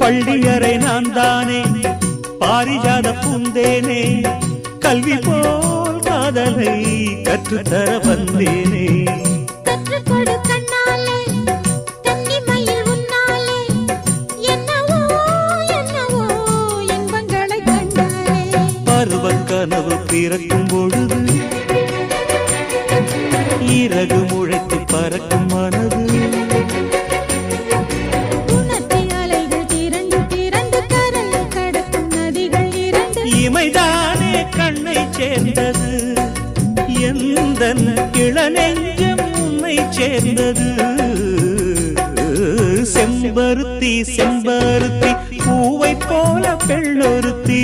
பள்ளியறை நான் தானே பாரிஜாத பூந்தேனே கல்வி போல் காதலை கற்றுத்தர வந்தேனே கற்றுக்கொடு கண்ணாலே கன்னிமயில் உன்னாலே என்னவோ என்னவோ இன்பங்களை கண்டாலே பருவக் கனவு பிறக்கும் பொழுது இறகு முளைத்து பறக்கும் மனது இமைதானே கண்ணை சேர்ந்தது எந்தன் இளநெஞ்சம் உன்னை சேர்ந்தது செம்பருத்தி செம்பருத்தி பூவை போல பெண்ணொருத்தி